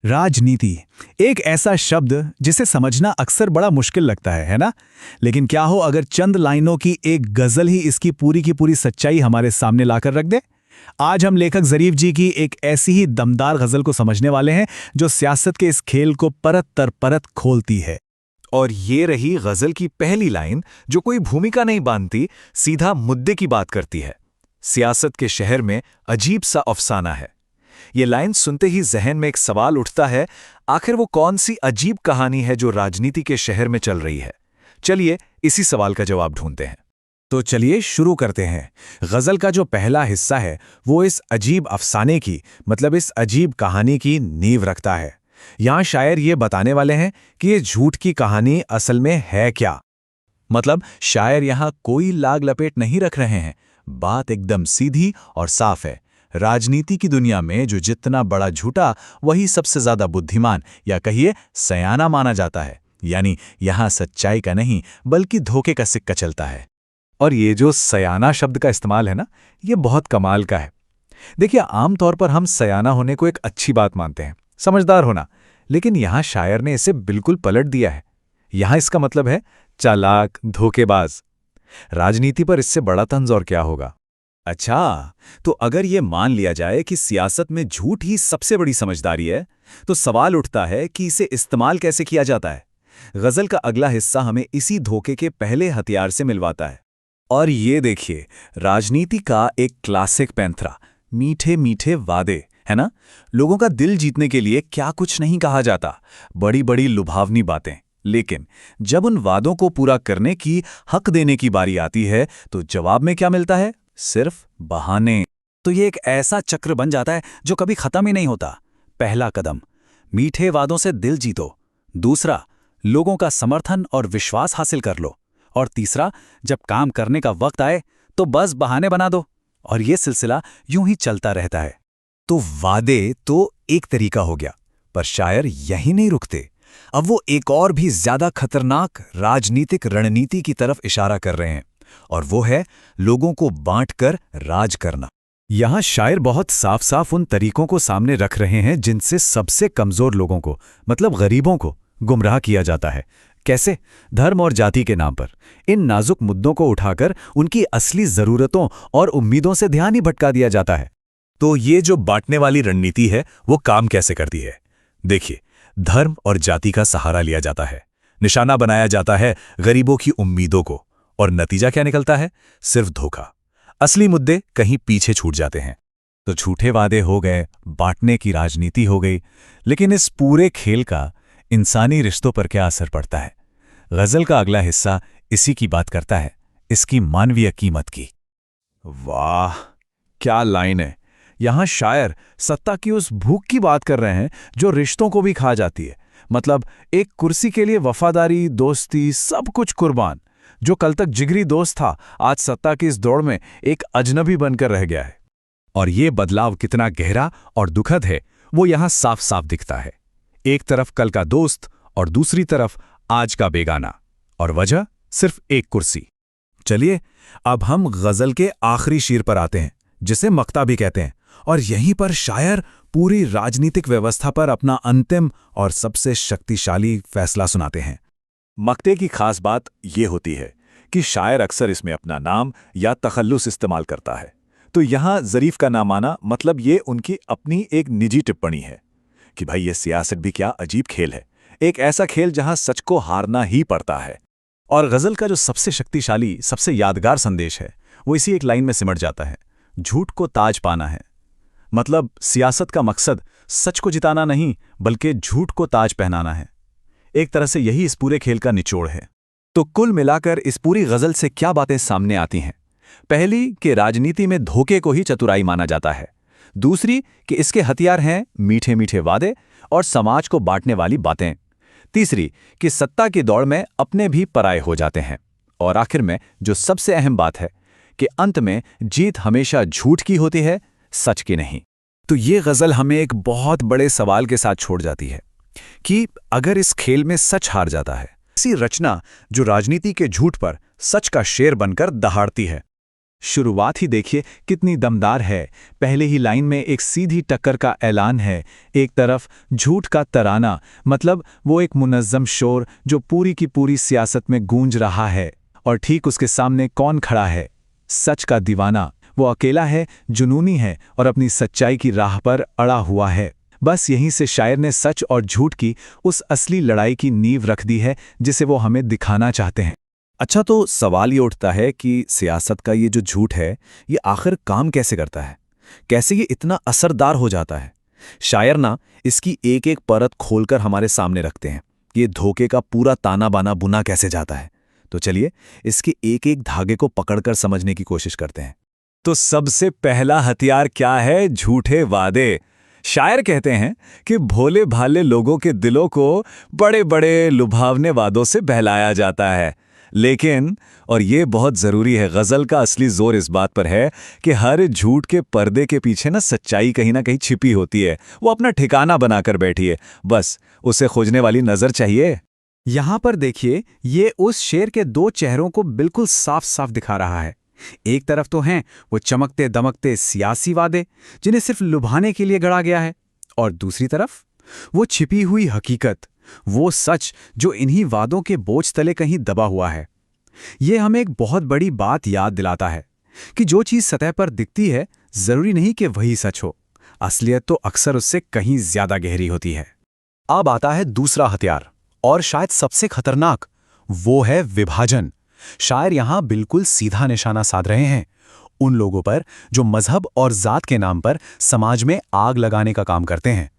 राजनीति एक ऐसा शब्द जिसे समझना अक्सर बड़ा मुश्किल लगता है ना। लेकिन क्या हो अगर चंद लाइनों की एक गजल ही इसकी पूरी की पूरी सच्चाई हमारे सामने लाकर रख दे। आज हम लेखक ज़रीफ जी की एक ऐसी ही दमदार गजल को समझने वाले हैं जो सियासत के इस खेल को परत तर परत खोलती है। और ये रही गजल की पहली लाइन, जो कोई भूमिका नहीं बांधती, सीधा मुद्दे की बात करती है। सियासत के शहर में अजीब सा अफसाना है। ये लाइन सुनते ही जहन में एक सवाल उठता है, आखिर वो कौन सी अजीब कहानी है जो राजनीति के शहर में चल रही है। चलिए इसी सवाल का जवाब ढूंढते हैं। तो चलिए शुरू करते हैं। गजल का जो पहला हिस्सा है वो इस अजीब अफसाने की मतलब इस अजीब कहानी की नींव रखता है। यहाँ शायर ये बताने वाले हैं कि ये झूठ की कहानी असल में है क्या। मतलब शायर यहाँ कोई लाग लपेट नहीं रख रहे हैं, बात एकदम सीधी और साफ है। राजनीति की दुनिया में जो जितना बड़ा झूठा वही सबसे ज्यादा बुद्धिमान या कहिए सयाना माना जाता है। यानी यहाँ सच्चाई का नहीं बल्कि धोखे का सिक्का चलता है। और ये जो सयाना शब्द का इस्तेमाल है ना, ये बहुत कमाल का है। देखिए, आमतौर पर हम सयाना होने को एक अच्छी बात मानते हैं, समझदार होना, लेकिन यहाँ शायर ने इसे बिल्कुल पलट दिया है। यहाँ इसका मतलब है चालाक, धोखेबाज। राजनीति पर इससे बड़ा तंज और क्या होगा। अच्छा, तो अगर ये मान लिया जाए कि सियासत में झूठ ही सबसे बड़ी समझदारी है, तो सवाल उठता है कि इसे इस्तेमाल कैसे किया जाता है। गजल का अगला हिस्सा हमें इसी धोखे के पहले हथियार से मिलवाता है। और ये देखिए, राजनीति का एक क्लासिक पैंथरा, मीठे मीठे वादे, है ना। लोगों का दिल जीतने के लिए क्या कुछ नहीं कहा जाता, बड़ी बड़ी लुभावनी बातें। लेकिन जब उन वादों को पूरा करने की, हक देने की बारी आती है, तो जवाब में क्या मिलता है? सिर्फ बहाने। तो ये एक ऐसा चक्र बन जाता है जो कभी खत्म ही नहीं होता। पहला कदम, मीठे वादों से दिल जीतो। दूसरा, लोगों का समर्थन और विश्वास हासिल कर लो। और तीसरा, जब काम करने का वक्त आए तो बस बहाने बना दो। और ये सिलसिला यूं ही चलता रहता है। तो वादे तो एक तरीका हो गया, पर शायर यही नहीं रुकते। अब वो एक और भी ज्यादा खतरनाक राजनीतिक रणनीति की तरफ इशारा कर रहे हैं, और वो है लोगों को बांटकर राज करना। यहाँ शायर बहुत साफ साफ उन तरीकों को सामने रख रहे हैं जिनसे सबसे कमजोर लोगों को, मतलब गरीबों को, गुमराह किया जाता है। कैसे? धर्म और जाति के नाम पर इन नाजुक मुद्दों को उठाकर उनकी असली जरूरतों और उम्मीदों से ध्यान ही भटका दिया जाता है। तो ये जो बांटने वाली रणनीति है वो काम कैसे करती है? देखिए, धर्म और जाति का सहारा लिया जाता है, निशाना बनाया जाता है गरीबों की उम्मीदों को, और नतीजा क्या निकलता है? सिर्फ धोखा। असली मुद्दे कहीं पीछे छूट जाते हैं। तो झूठे वादे हो गए, बांटने की राजनीति हो गई, लेकिन इस पूरे खेल का इंसानी रिश्तों पर क्या असर पड़ता है? गजल का अगला हिस्सा इसी की बात करता है, इसकी मानवीय कीमत की। वाह, क्या लाइन है। यहां शायर सत्ता की उस भूख की बात कर रहे हैं जो रिश्तों को भी खा जाती है। मतलब एक कुर्सी के लिए वफादारी, दोस्ती, सब कुछ कुर्बान। जो कल तक जिगरी दोस्त था, आज सत्ता की इस दौड़ में एक अजनबी बनकर रह गया है। और ये बदलाव कितना गहरा और दुखद है वो यहां साफ साफ दिखता है। एक तरफ कल का दोस्त और दूसरी तरफ आज का बेगाना, और वजह सिर्फ एक कुर्सी। चलिए अब हम गजल के आखिरी शेर पर आते हैं, जिसे मक्ता भी कहते हैं। और यहीं पर शायर पूरी राजनीतिक व्यवस्था पर अपना अंतिम और सबसे शक्तिशाली फैसला सुनाते हैं। मक्ते की खास बात यह होती है कि शायर अक्सर इसमें अपना नाम या तखल्लुस इस्तेमाल करता है। तो यहां ज़रीफ का नाम आना मतलब ये उनकी अपनी एक निजी टिप्पणी है कि भाई ये सियासत भी क्या अजीब खेल है, एक ऐसा खेल जहां सच को हारना ही पड़ता है। और गजल का जो सबसे शक्तिशाली, सबसे यादगार संदेश है वो इसी एक लाइन में सिमट जाता है, झूठ को ताज पाना है। मतलब सियासत का मकसद सच को जिताना नहीं बल्कि झूठ को ताज पहनाना है। एक तरह से यही इस पूरे खेल का निचोड़ है। तो कुल मिलाकर इस पूरी गजल से क्या बातें सामने आती हैं? पहली कि राजनीति में धोखे को ही चतुराई माना जाता है। दूसरी कि इसके हथियार हैं मीठे मीठे वादे और समाज को बांटने वाली बातें। तीसरी कि सत्ता की दौड़ में अपने भी पराये हो जाते हैं। और आखिर में जो सबसे अहम बात है कि अंत में जीत हमेशा झूठ की होती है, सच की नहीं। तो ये गजल हमें एक बहुत बड़े सवाल के साथ छोड़ जाती है कि अगर इस खेल में सच हार जाता है, ऐसी रचना जो राजनीति के झूठ पर सच का शेर बनकर दहाड़ती है, शुरुआत ही देखिए कितनी दमदार है। पहले ही लाइन में एक सीधी टक्कर का ऐलान है। एक तरफ झूठ का तराना, मतलब वो एक मुनज़्ज़म शोर जो पूरी की पूरी सियासत में गूंज रहा है, और ठीक उसके सामने कौन खड़ा है? सच का दीवाना। वो अकेला है, जुनूनी है और अपनी सच्चाई की राह पर अड़ा हुआ है। बस यहीं से शायर ने सच और झूठ की उस असली लड़ाई की नींव रख दी है जिसे वो हमें दिखाना चाहते हैं। अच्छा, तो सवाल ये उठता है कि सियासत का ये जो झूठ है, ये आखिर काम कैसे करता है? कैसे ये इतना असरदार हो जाता है? शायर ना इसकी एक एक परत खोलकर हमारे सामने रखते हैं। ये धोखे का पूरा ताना बाना बुना कैसे जाता है? तो चलिए इसके एक एक धागे को पकड़कर समझने की कोशिश करते हैं। तो सबसे पहला हथियार क्या है? झूठे वादे। शायर कहते हैं कि भोले भाले लोगों के दिलों को बड़े बड़े लुभावने वादों से बहलाया जाता है, लेकिन, और ये बहुत ज़रूरी है, गज़ल का असली जोर इस बात पर है कि हर झूठ के पर्दे के पीछे ना सच्चाई कहीं ना कहीं छिपी होती है। वो अपना ठिकाना बनाकर बैठी है, बस उसे खोजने वाली नज़र चाहिए। यहां पर देखिए, ये उस शेर के दो चेहरों को बिल्कुल साफ साफ दिखा रहा है। एक तरफ तो हैं वो चमकते दमकते सियासी वादे जिन्हें सिर्फ लुभाने के लिए गढ़ा गया है, और दूसरी तरफ वो छिपी हुई हकीकत, वो सच जो इन्हीं वादों के बोझ तले कहीं दबा हुआ है। ये हमें एक बहुत बड़ी बात याद दिलाता है कि जो चीज़ सतह पर दिखती है जरूरी नहीं कि वही सच हो। असलियत तो अक्सर उससे कहीं ज्यादा गहरी होती है। अब आता है दूसरा हथियार, और शायद सबसे खतरनाक, वो है विभाजन। शायर यहां बिल्कुल सीधा निशाना साध रहे हैं उन लोगों पर जो मजहब और जात के नाम पर समाज में आग लगाने का काम करते हैं,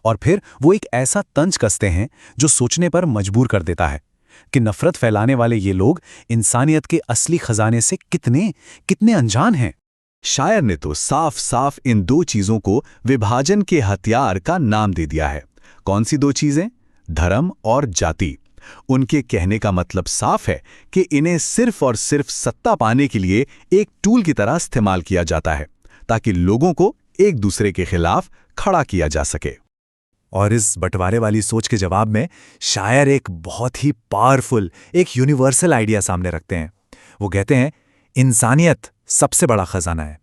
और फिर वो एक ऐसा तंज कसते हैं जो सोचने पर मजबूर कर देता है कि नफरत फैलाने वाले ये लोग इंसानियत के असली खजाने से कितने कितने अनजान हैं। शायर ने तो साफ साफ इन दो चीजों को विभाजन के हथियार का नाम दे दिया है। कौन सी दो चीजें? धर्म और जाति। उनके कहने का मतलब साफ है कि इन्हें सिर्फ और सिर्फ सत्ता पाने के लिए एक टूल की तरह इस्तेमाल किया जाता है, ताकि लोगों को एक दूसरे के खिलाफ खड़ा किया जा सके। और इस बंटवारे वाली सोच के जवाब में शायर एक बहुत ही पावरफुल, एक यूनिवर्सल आइडिया सामने रखते हैं। वो कहते हैं, इंसानियत सबसे बड़ा खजाना है।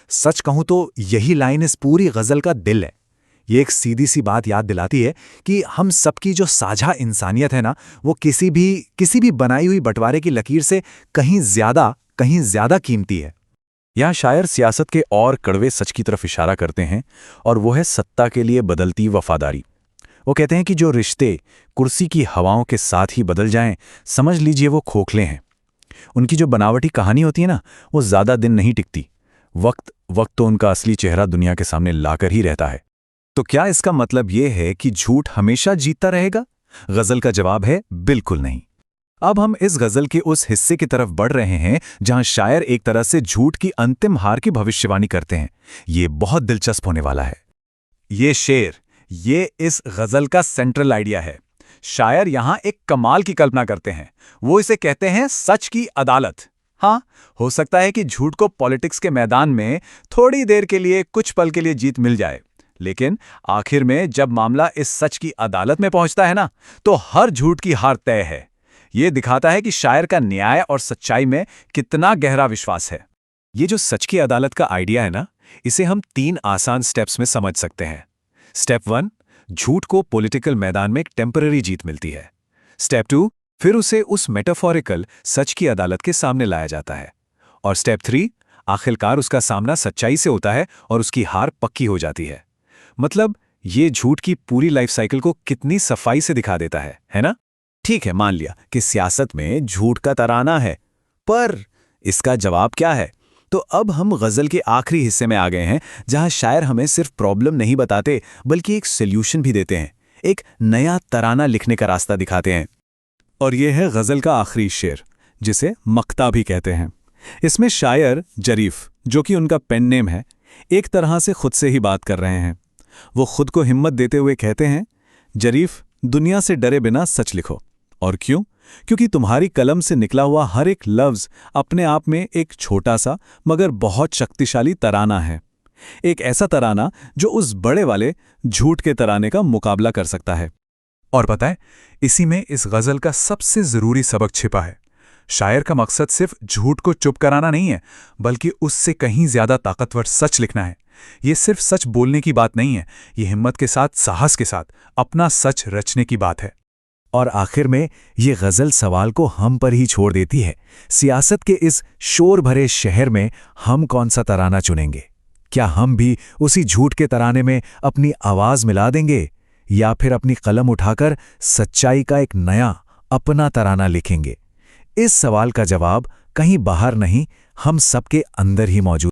सच कहूं तो यही लाइन इस पूरी गजल का दिल है। ये एक सीधी सी बात याद दिलाती है कि हम सबकी जो साझा इंसानियत है ना, वो किसी भी बनाई हुई बंटवारे की लकीर से कहीं ज्यादा कीमती है। यहाँ शायर सियासत के और कड़वे सच की तरफ इशारा करते हैं, और वो है सत्ता के लिए बदलती वफादारी। वो कहते हैं कि जो रिश्ते कुर्सी की हवाओं के साथ ही बदल जाएं, समझ लीजिए वो खोखले हैं। उनकी जो बनावटी कहानी होती है ना, वो ज्यादा दिन नहीं टिकती। वक्त तो उनका असली चेहरा दुनिया के सामने लाकर ही रहता है। तो क्या इसका मतलब ये है कि झूठ हमेशा जीतता रहेगा? गजल का जवाब है, बिल्कुल नहीं। अब हम इस गजल के उस हिस्से की तरफ बढ़ रहे हैं जहां शायर एक तरह से झूठ की अंतिम हार की भविष्यवाणी करते हैं। ये बहुत दिलचस्प होने वाला है। ये शेर, ये इस गजल का सेंट्रल आइडिया है। शायर यहां एक कमाल की कल्पना करते हैं। वो इसे कहते हैं सच की अदालत। हाँ, हो सकता है कि झूठ को पॉलिटिक्स के मैदान में थोड़ी देर के लिए, कुछ पल के लिए जीत मिल जाए, लेकिन आखिर में जब मामला इस सच की अदालत में पहुंचता है ना, तो हर झूठ की हार तय है। यह दिखाता है कि शायर का न्याय और सच्चाई में कितना गहरा विश्वास है। ये जो सच की अदालत का आइडिया है ना, इसे हम 3 आसान स्टेप्स में समझ सकते हैं। स्टेप 1, झूठ को पॉलिटिकल मैदान में एक टेम्पररी जीत मिलती है। स्टेप 2, फिर उसे उस मेटाफोरिकल सच की अदालत के सामने लाया जाता है। और स्टेप 3, आखिरकार उसका सामना सच्चाई से होता है और उसकी हार पक्की हो जाती है। मतलब ये झूठ की पूरी लाइफ साइकिल को कितनी सफाई से दिखा देता है ना? ठीक है, मान लिया कि सियासत में झूठ का तराना है, पर इसका जवाब क्या है? तो अब हम गजल के आखिरी हिस्से में आ गए हैं, जहां शायर हमें सिर्फ प्रॉब्लम नहीं बताते, बल्कि एक सॉल्यूशन भी देते हैं, एक नया तराना लिखने का रास्ता दिखाते हैं। और यह है गजल का आखिरी शेर, जिसे मक्ता भी कहते हैं। इसमें शायर जरीफ, जो कि उनका पेन नेम है, एक तरह से खुद से ही बात कर रहे हैं। वो खुद को हिम्मत देते हुए कहते हैं, जरीफ, दुनिया से डरे बिना सच लिखो। और क्यों? क्योंकि तुम्हारी कलम से निकला हुआ हर एक लफ्ज अपने आप में एक छोटा सा मगर बहुत शक्तिशाली तराना है। एक ऐसा तराना जो उस बड़े वाले झूठ के तराने का मुकाबला कर सकता है। और पता है, इसी में इस गजल का सबसे जरूरी सबक छिपा है। शायर का मकसद सिर्फ झूठ को चुप कराना नहीं है, बल्कि उससे कहीं ज्यादा ताकतवर सच लिखना है। ये सिर्फ सच बोलने की बात नहीं है, ये हिम्मत के साथ, साहस के साथ अपना सच रचने की बात है। और आखिर में ये गजल सवाल को हम पर ही छोड़ देती है। सियासत के इस शोर भरे शहर में हम कौन सा तराना चुनेंगे? क्या हम भी उसी झूठ के तराने में अपनी आवाज मिला देंगे, या फिर अपनी कलम उठाकर सच्चाई का एक नया अपना तराना लिखेंगे? इस सवाल का जवाब कहीं बाहर नहीं, हम सबके अंदर ही मौजूद